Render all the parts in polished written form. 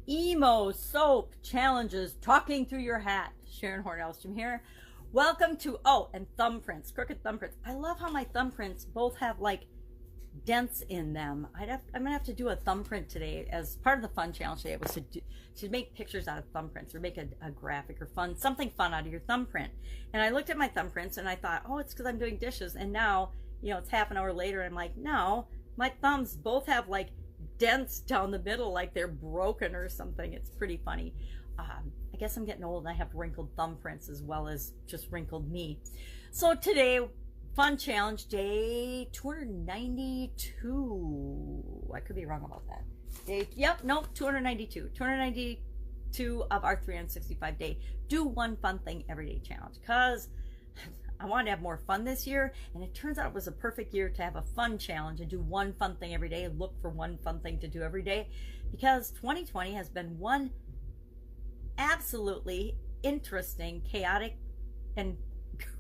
Emo soap challenges, talking through your hat. Sharon Horne-Ellstrom here. Welcome to, and thumbprints, crooked thumbprints. I love how my thumbprints both have like dents in them. I'm gonna have to do a thumbprint today as part of the fun challenge today. Was to make pictures out of thumbprints or make a graphic or something fun out of your thumbprint. And I looked at my thumbprints and I thought, oh, it's because I'm doing dishes. And now, it's half an hour later. I'm like, no, my thumbs both have like dents down the middle, like they're broken or something. It's pretty funny. I guess I'm getting old and I have wrinkled thumbprints as well as just wrinkled me. So today, fun challenge day 292. I could be wrong about that. 292. 292 of our 365 day do one fun thing every day challenge, because I wanted to have more fun this year, and it turns out it was a perfect year to have a fun challenge and do one fun thing every day, look for one fun thing to do every day, because 2020 has been one absolutely interesting, chaotic, and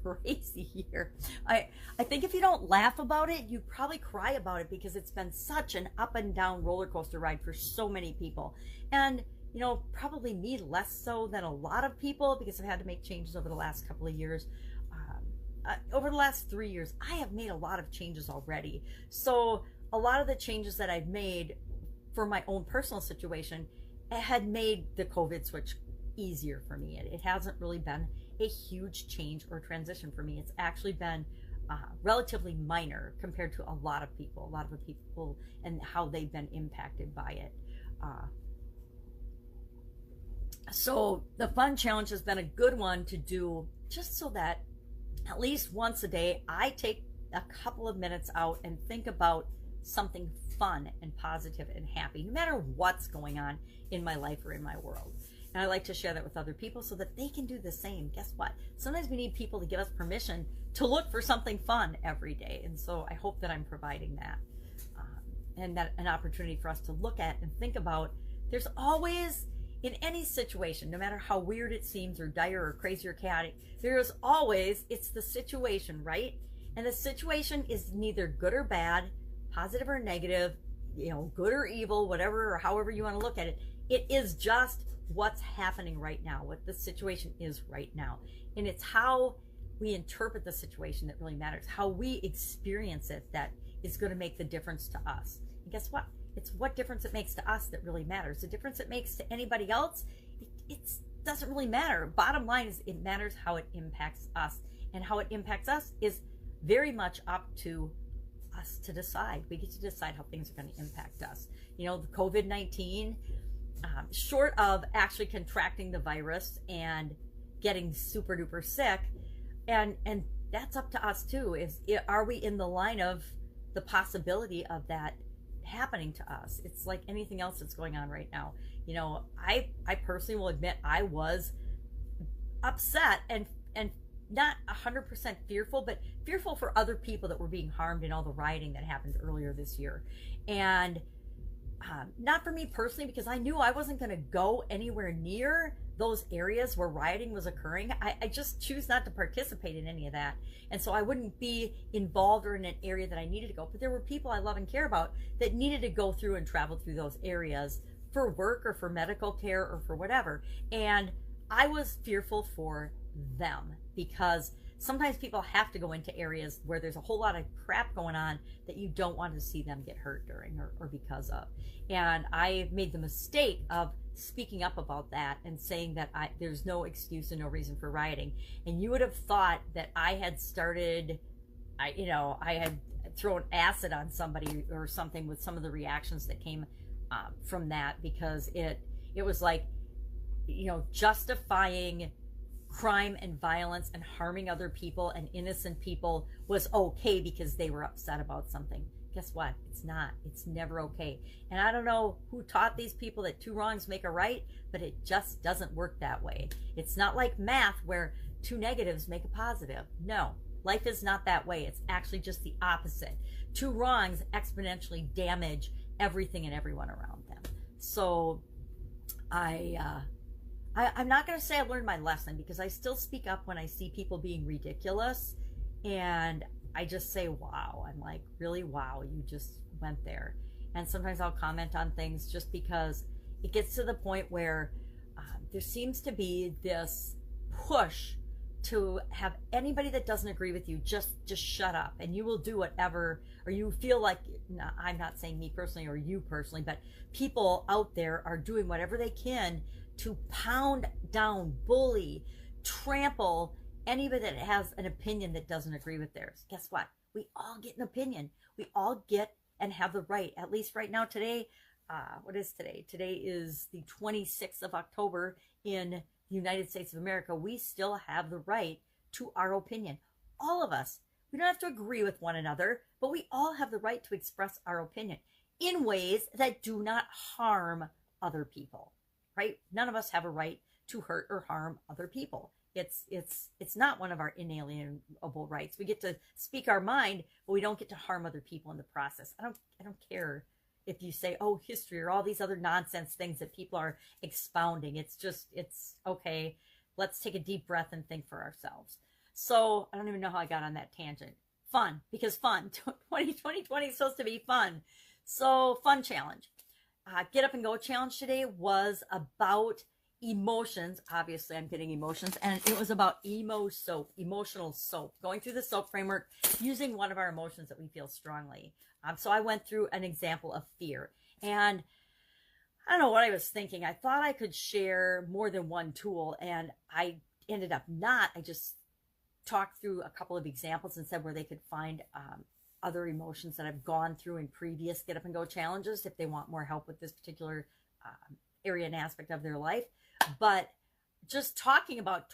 crazy year. I think if you don't laugh about it, you probably cry about it, because it's been such an up and down roller coaster ride for so many people. And probably me less so than a lot of people, because I've had to make changes over the last couple of years. Over the last 3 years, I have made a lot of changes already. So a lot of the changes that I've made for my own personal situation had made the COVID switch easier for me. It hasn't really been a huge change or transition for me. It's actually been relatively minor compared to a lot of people and how they've been impacted by it. So the fun challenge has been a good one to do, just so that at least once a day, I take a couple of minutes out and think about something fun and positive and happy, no matter what's going on in my life or in my world. And I like to share that with other people so that they can do the same. Guess what? Sometimes we need people to give us permission to look for something fun every day. And so I hope that I'm providing that. And that an opportunity for us to look at and think about. There's always, in any situation, no matter how weird it seems or dire or crazy or chaotic, there's always, it's the situation, right? And the situation is neither good or bad, positive or negative, good or evil, whatever or however you want to look at it. It is just what's happening right now, what the situation is right now. And it's how we interpret the situation that really matters, how we experience it that is going to make the difference to us. And guess what? It's what difference it makes to us that really matters. The difference it makes to anybody else, it doesn't really matter. Bottom line is, it matters how it impacts us. And how it impacts us is very much up to us to decide. We get to decide how things are going to impact us. The COVID-19, short of actually contracting the virus and getting super duper sick, and that's up to us too. Are we in the line of the possibility of that happening to us? It's like anything else that's going on right now. I personally will admit I was upset and not 100% fearful, but fearful for other people that were being harmed in all the rioting that happened earlier this year. And not for me personally, because I knew I wasn't going to go anywhere near those areas where rioting was occurring. I just choose not to participate in any of that. And so I wouldn't be involved or in an area that I needed to go. But there were people I love and care about that needed to go through and travel through those areas for work or for medical care or for whatever. And I was fearful for them, because sometimes people have to go into areas where there's a whole lot of crap going on that you don't want to see them get hurt during or because of. And I made the mistake of speaking up about that and saying that there's no excuse and no reason for rioting. And you would have thought that I had started, I had thrown acid on somebody or something with some of the reactions that came from that, because it was like, justifying crime and violence and harming other people and innocent people was okay because they were upset about something. Guess what? It's not. It's never okay. And I don't know who taught these people that two wrongs make a right, but it just doesn't work that way. It's not like math where two negatives make a positive. No, life is not that way. It's actually just the opposite. Two wrongs exponentially damage everything and everyone around them. So I'm not going to say I learned my lesson, because I still speak up when I see people being ridiculous, and I just say, wow. I'm like, really? Wow, you just went there. And sometimes I'll comment on things just because it gets to the point where there seems to be this push to have anybody that doesn't agree with you just shut up, and you will do whatever, or you feel like, no, I'm not saying me personally or you personally, but people out there are doing whatever they can to pound down, bully, trample anybody that has an opinion that doesn't agree with theirs. Guess what? We all get an opinion. We all get and have the right, at least right now today. What is today? Today is the 26th of October in the United States of America. We still have the right to our opinion. All of us. We don't have to agree with one another, but we all have the right to express our opinion in ways that do not harm other people, right? None of us have a right to hurt or harm other people. It's not one of our inalienable rights. We get to speak our mind, but we don't get to harm other people in the process. I don't care if you say, oh, history or all these other nonsense things that people are expounding. It's okay. Let's take a deep breath and think for ourselves. So I don't even know how I got on that tangent. Fun, because fun. 2020 is supposed to be fun. So fun challenge. Get Up and Go challenge today was about emotions. Obviously, I'm getting emotions, and it was about emotional soap, going through the soap framework, using one of our emotions that we feel strongly. So I went through an example of fear, and I don't know what I was thinking. I thought I could share more than one tool, and I ended up not. I just talked through a couple of examples and said where they could find other emotions that I've gone through in previous Get Up and Go challenges if they want more help with this particular area and aspect of their life. But just talking about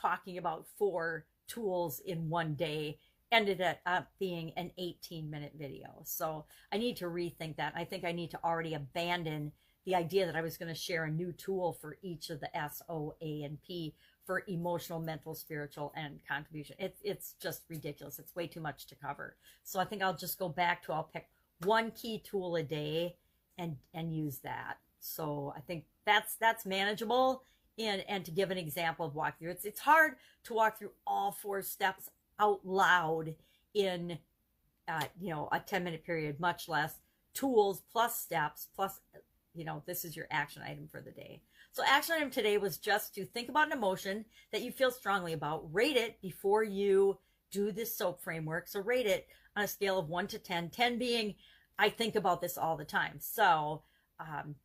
4 tools in one day ended up being an 18-minute video. So I need to rethink that. I think I need to already abandon the idea that I was going to share a new tool for each of the S, O, A, and P for emotional, mental, spiritual, and contribution. It's just ridiculous. It's way too much to cover. So I think I'll just go back to, I'll pick one key tool a day and use that. So I think that's manageable. And to give an example of walkthrough, it's hard to walk through all 4 steps out loud in a 10-minute period, much less tools plus steps plus this is your action item for the day. So action item today was just to think about an emotion that you feel strongly about, rate it before you do this soap framework. So rate it on a scale of 1 to 10, 10 being I think about this all the time. So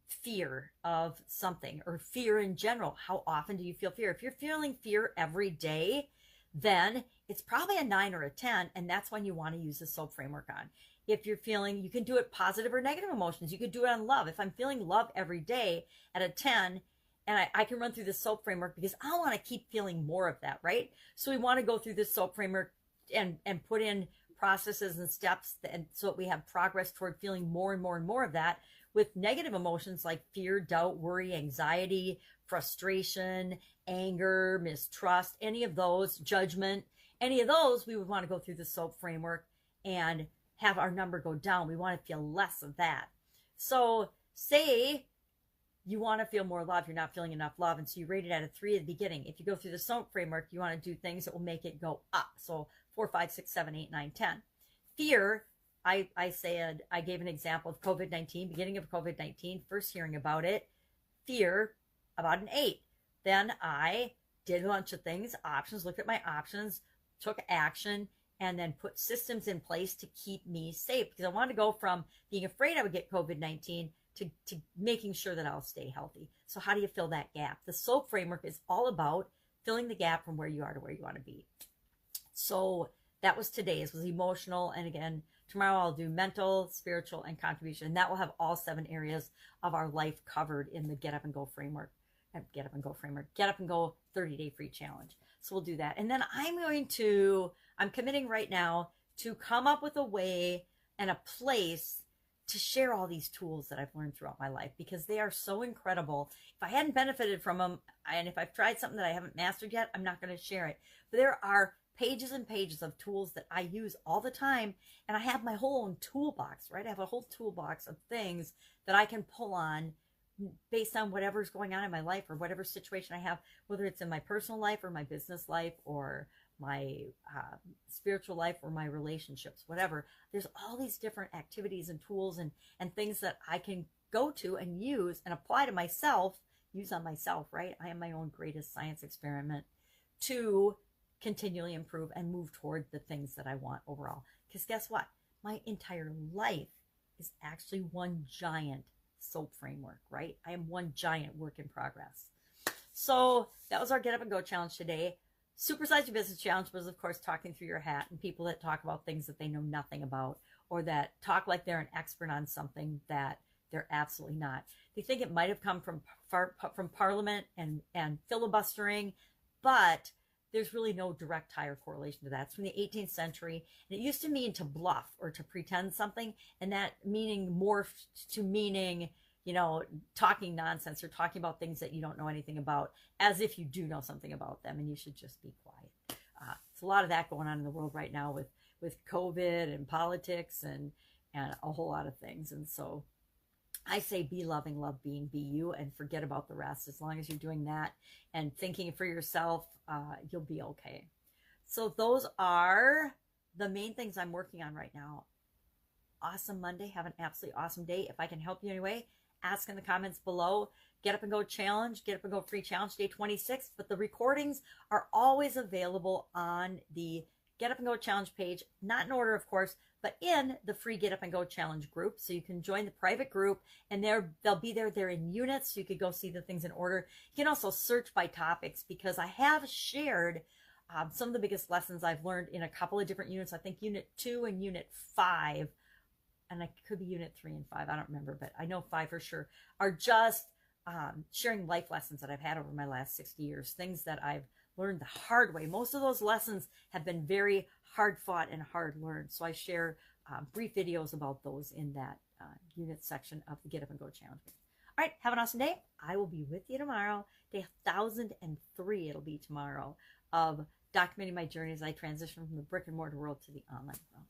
fear of something, or fear in general. How often do you feel fear? If you're feeling fear every day, then it's probably a 9 or a 10, and that's when you want to use the SOAP framework on. If you're feeling, you can do it positive or negative emotions. You could do it on love. If I'm feeling love every day at a 10, and I can run through the SOAP framework because I want to keep feeling more of that, right? So we want to go through this SOAP framework and put in processes and steps, and so that we have progress toward feeling more and more and more of that. With negative emotions like fear, doubt, worry, anxiety, frustration, anger, mistrust, any of those, judgment, any of those, we would want to go through the SOAP framework and have our number go down. We want to feel less of that. So say you want to feel more love, you're not feeling enough love, and so you rate it at a 3 at the beginning. If you go through the SOAP framework, you want to do things that will make it go up. So 4, 5, 6, 7, 8, 9, 10. Fear, I said, I gave an example of COVID-19, beginning of COVID-19, first hearing about it, fear, about an 8. Then I did a bunch of things, options, looked at my options, took action, and then put systems in place to keep me safe. Because I wanted to go from being afraid I would get COVID-19 to making sure that I'll stay healthy. So how do you fill that gap? The SOAP framework is all about filling the gap from where you are to where you want to be. So that was today's, was emotional. And again, tomorrow I'll do mental, spiritual, and contribution. And that will have all 7 areas of our life covered in the Get Up and Go framework. Get Up and Go framework. Get Up and Go 30-day free challenge. So we'll do that. And then I'm committing right now to come up with a way and a place to share all these tools that I've learned throughout my life, because they are so incredible. If I hadn't benefited from them, and if I've tried something that I haven't mastered yet, I'm not going to share it. But there are pages and pages of tools that I use all the time, and I have my whole own toolbox, right? I have a whole toolbox of things that I can pull on based on whatever's going on in my life or whatever situation I have, whether it's in my personal life or my business life or my spiritual life or my relationships, whatever. There's all these different activities and tools and things that I can go to and use and apply to myself, use on myself, right? I am my own greatest science experiment to continually improve and move toward the things that I want overall. Because guess what? My entire life is actually one giant soap framework, right? I am one giant work in progress. So that was our Get Up and Go challenge today. Supersize Your Business challenge was, of course, talking through your hat and people that talk about things that they know nothing about, or that talk like they're an expert on something that they're absolutely not. They think it might have come from Parliament and filibustering, but there's really no direct tie or correlation to that. It's from the 18th century, and it used to mean to bluff or to pretend something, and that meaning morphed to meaning, you know, talking nonsense or talking about things that you don't know anything about, as if you do know something about them, and you should just be quiet. It's a lot of that going on in the world right now with COVID and politics and a whole lot of things. And so I say be loving, love being, be you, and forget about the rest. As long as you're doing that and thinking for yourself, you'll be okay. So those are the main things I'm working on right now. Awesome Monday. Have an absolutely awesome day. If I can help you anyway, ask in the comments below. Get Up and Go challenge, Get Up and Go free challenge, day 26. But the recordings are always available on the Get Up and Go challenge page, not in order, of course, but in the free Get Up and Go challenge group. So you can join the private group, and they'll be there. They're in units, so you could go see the things in order. You can also search by topics, because I have shared some of the biggest lessons I've learned in a couple of different units. I think unit 2 and unit 5, and it could be unit 3 and 5. I don't remember, but I know 5 for sure, are just sharing life lessons that I've had over my last 60 years, things that I've learned the hard way. Most of those lessons have been very hard fought and hard learned. So I share brief videos about those in that unit section of the Get Up and Go challenge. All right, have an awesome day. I will be with you tomorrow. Day 1003 it'll be tomorrow, of documenting my journey as I transition from the brick and mortar world to the online world.